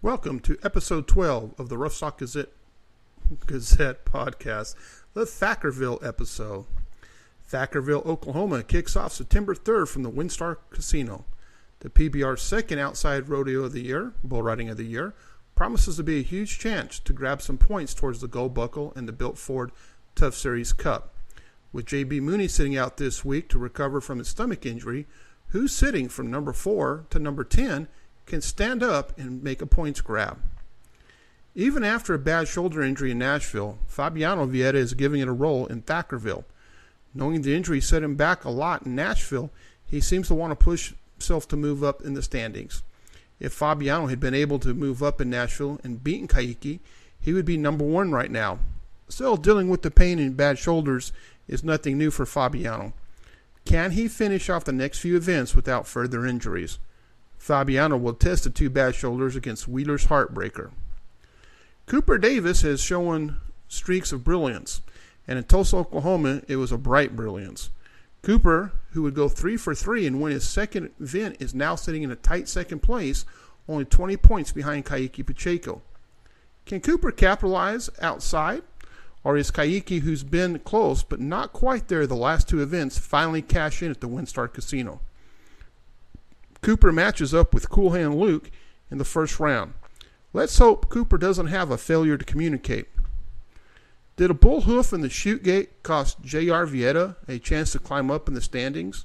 Welcome to episode 12 of the Rough Stock Gazette podcast, the Thackerville episode. Thackerville, Oklahoma kicks off September 3rd from the WinStar Casino. The PBR's second outside rodeo of the year, bull riding of the year, promises to be a huge chance to grab some points towards the gold buckle and the Built Ford Tough Series Cup. With J.B. Mooney sitting out this week to recover from his stomach injury, who's sitting from number 4 to number 10 can stand up and make a points grab. Even after a bad shoulder injury in Nashville, Fabiano Vieira is giving it a roll in Thackerville. Knowing the injury set him back a lot in Nashville, he seems to want to push himself to move up in the standings. If Fabiano had been able to move up in Nashville and beaten Kaiki, he would be number 1 right now. Still, dealing with the pain and bad shoulders is nothing new for Fabiano. Can he finish off the next few events without further injuries? Fabiano will test the 2 bad shoulders against Wheeler's Heartbreaker. Cooper Davis has shown streaks of brilliance, and in Tulsa, Oklahoma, it was a bright brilliance. Cooper, who would go 3 for 3 and win his second event, is now sitting in a tight second place, only 20 points behind Kaiki Pacheco. Can Cooper capitalize outside, or is Kaiki, who's been close but not quite there the last 2 events, finally cash in at the WinStar Casino? Cooper matches up with Cool Hand Luke in the first round. Let's hope Cooper doesn't have a failure to communicate. Did a bull hoof in the chute gate cost J.R. Vieira a chance to climb up in the standings?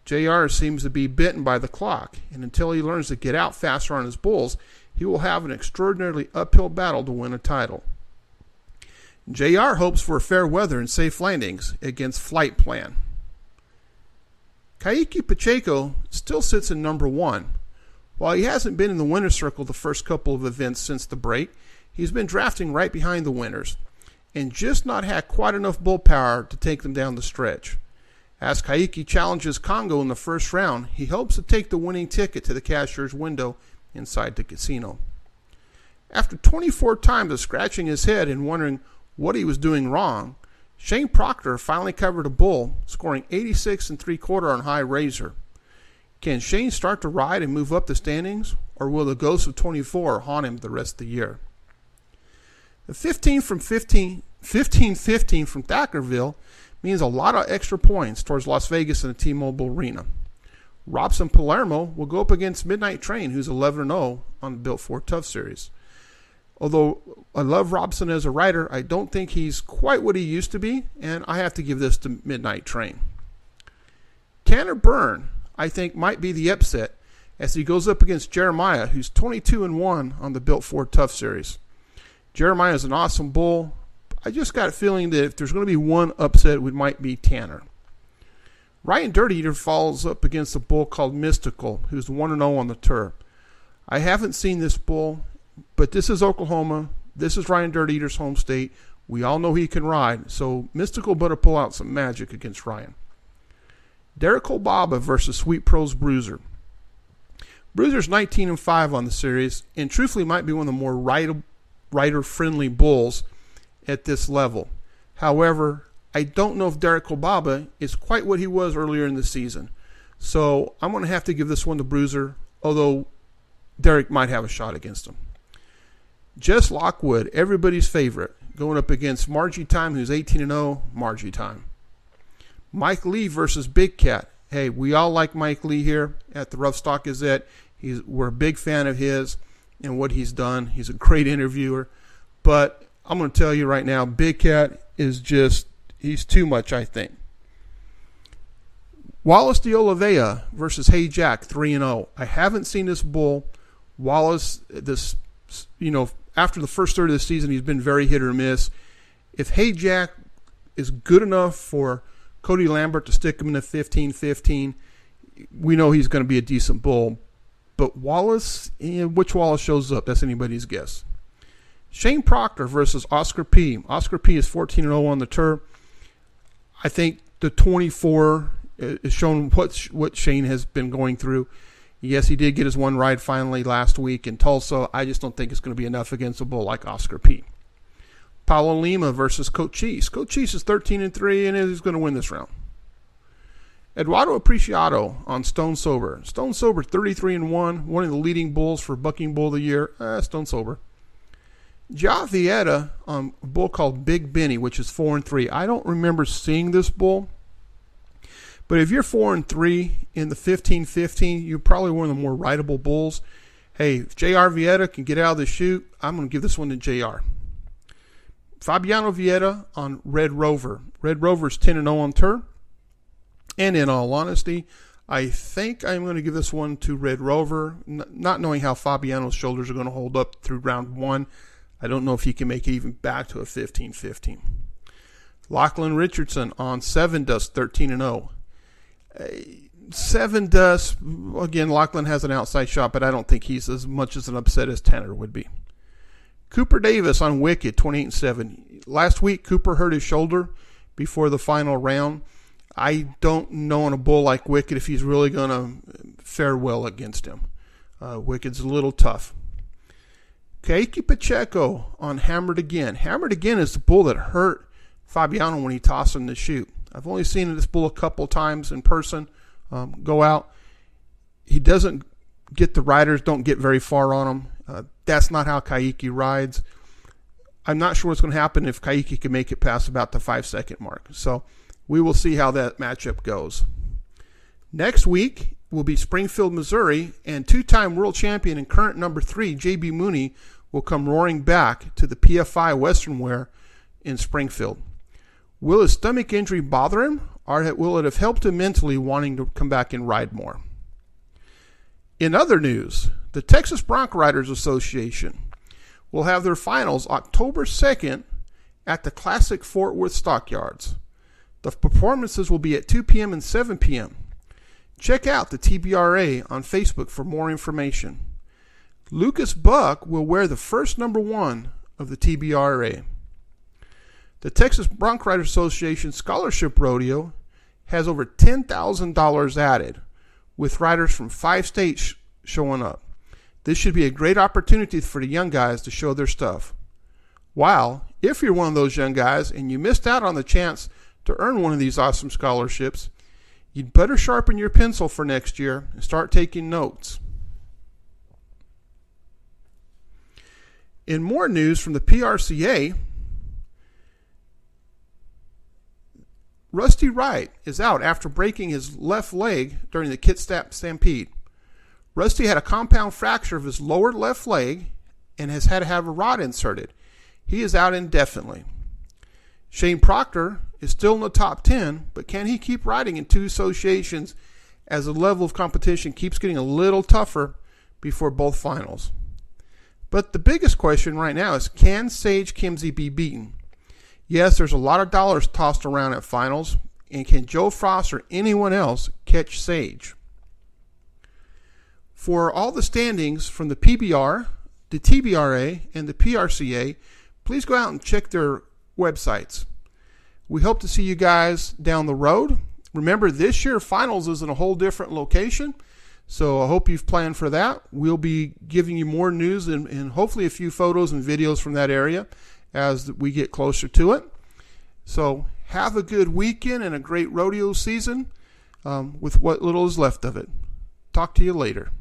J.R. seems to be bitten by the clock, and until he learns to get out faster on his bulls, he will have an extraordinarily uphill battle to win a title. J.R. hopes for fair weather and safe landings against Flight Plan. Kaiki Pacheco still sits in number 1. While he hasn't been in the winner's circle the first couple of events since the break, he's been drafting right behind the winners and just not had quite enough bull power to take them down the stretch. As Kaiki challenges Congo in the first round, he hopes to take the winning ticket to the cashier's window inside the casino. After 24 times of scratching his head and wondering what he was doing wrong, Shane Proctor finally covered a bull, scoring 86 3/4 on high razor. Can Shane start to ride and move up the standings, or will the ghost of 24 haunt him the rest of the year? The 15-15 from Thackerville means a lot of extra points towards Las Vegas and the T-Mobile Arena. Robson Palermo will go up against Midnight Train, who's 11-0 on the Built Ford Tough Series. Although I love Robson as a rider, I don't think he's quite what he used to be, and I have to give this to Midnight Train. Tanner Byrne, I think, might be the upset as he goes up against Jeremiah, who's 22-1 on the Built Ford Tough Series. Jeremiah is an awesome bull. I just got a feeling that if there's going to be one upset, it might be Tanner. Ryan Dirty Eater falls up against a bull called Mystical, who's 1-0 on the tour. I haven't seen this bull, but this is Oklahoma. This is Ryan Dirty Eater's home state. We all know he can ride, so Mystical better pull out some magic against Ryan. Derek Kolbaba versus Sweet Pro's Bruiser. Bruiser's 19-5 on the series, and truthfully might be one of the more rider-friendly bulls at this level. However, I don't know if Derek Kolbaba is quite what he was earlier in the season. So I'm going to have to give this one to Bruiser, although Derek might have a shot against him. Jess Lockwood, everybody's favorite, going up against Margie Time, who's 18-0, Margie Time. Mike Lee versus Big Cat. Hey, we all like Mike Lee here at the Rough Stock Gazette. We're a big fan of his and what he's done. He's a great interviewer. But I'm going to tell you right now, Big Cat is he's too much, I think. Wallace de Oliveira versus Hey Jack, 3-0. I haven't seen this bull. Wallace, after the first third of the season, he's been very hit or miss. If Hey Jack is good enough for Cody Lambert to stick him in the 15-15, we know he's going to be a decent bull. But Wallace, which Wallace shows up, that's anybody's guess. Shane Proctor versus Oscar P. Oscar P is 14-0 on the tour. I think the 24 is showing what Shane has been going through. Yes, he did get his one ride finally last week in Tulsa. I just don't think it's going to be enough against a bull like Oscar P. Paulo Lima versus Cochise. Cochise is 13-3 and is going to win this round. Eduardo Apreciado on Stone Sober. Stone Sober 33-1, one of the leading bulls for Bucking Bull of the Year. Stone Sober. Ja Vieta on a bull called Big Benny, which is 4-3. I don't remember seeing this bull, but if you're 4-3 in the 15-15, you're probably one of the more rideable bulls. Hey, if J.R. Vieta can get out of the chute, I'm going to give this one to J.R. Fabiano Vieta on Red Rover. Red Rover's 10-0 on turf. And in all honesty, I think I'm going to give this one to Red Rover, not knowing how Fabiano's shoulders are going to hold up through round one. I don't know if he can make it even back to a 15-15. Lachlan Richardson on 7 Dust, 13-0. 7 Dust, again, Lachlan has an outside shot, but I don't think he's as much as an upset as Tanner would be. Cooper Davis on Wicked, 28-7. Last week, Cooper hurt his shoulder before the final round. I don't know on a bull like Wicked if he's really going to fare well against him. Wicked's a little tough. Kaiki Pacheco on Hammered Again. Hammered Again is the bull that hurt Fabiano when he tossed him the chute. I've only seen this bull a couple times in person go out. He doesn't get the riders, don't get very far on him. That's not how Kaiki rides. I'm not sure what's going to happen if Kaiki can make it past about the 5-second mark. So we will see how that matchup goes. Next week will be Springfield, Missouri, and two-time world champion and current number 3, J.B. Mooney, will come roaring back to the PFI Western Wear in Springfield. Will his stomach injury bother him, or will it have helped him mentally wanting to come back and ride more? In other news, the Texas Bronc Riders Association will have their finals October 2nd at the Classic Fort Worth Stockyards. The performances will be at 2 p.m. and 7 p.m. Check out the TBRA on Facebook for more information. Lucas Buck will wear the first number 1 of the TBRA. The Texas Bronc Riders Association Scholarship Rodeo has over $10,000 added, with riders from 5 states showing up. This should be a great opportunity for the young guys to show their stuff. While, if you're one of those young guys and you missed out on the chance to earn one of these awesome scholarships, you'd better sharpen your pencil for next year and start taking notes. In more news from the PRCA, Rusty Wright is out after breaking his left leg during the Kitsap Stampede. Rusty had a compound fracture of his lower left leg and has had to have a rod inserted. He is out indefinitely. Shane Proctor is still in the top 10, but can he keep riding in 2 associations as the level of competition keeps getting a little tougher before both finals? But the biggest question right now is, can Sage Kimsey be beaten? Yes, there's a lot of dollars tossed around at finals, and can Joe Frost or anyone else catch Sage? For all the standings from the PBR, the TBRA, and the PRCA, please go out and check their websites. We hope to see you guys down the road. Remember, this year finals is in a whole different location, so I hope you've planned for that. We'll be giving you more news and hopefully a few photos and videos from that area as we get closer to it. So have a good weekend and a great rodeo season with what little is left of it. Talk to you later.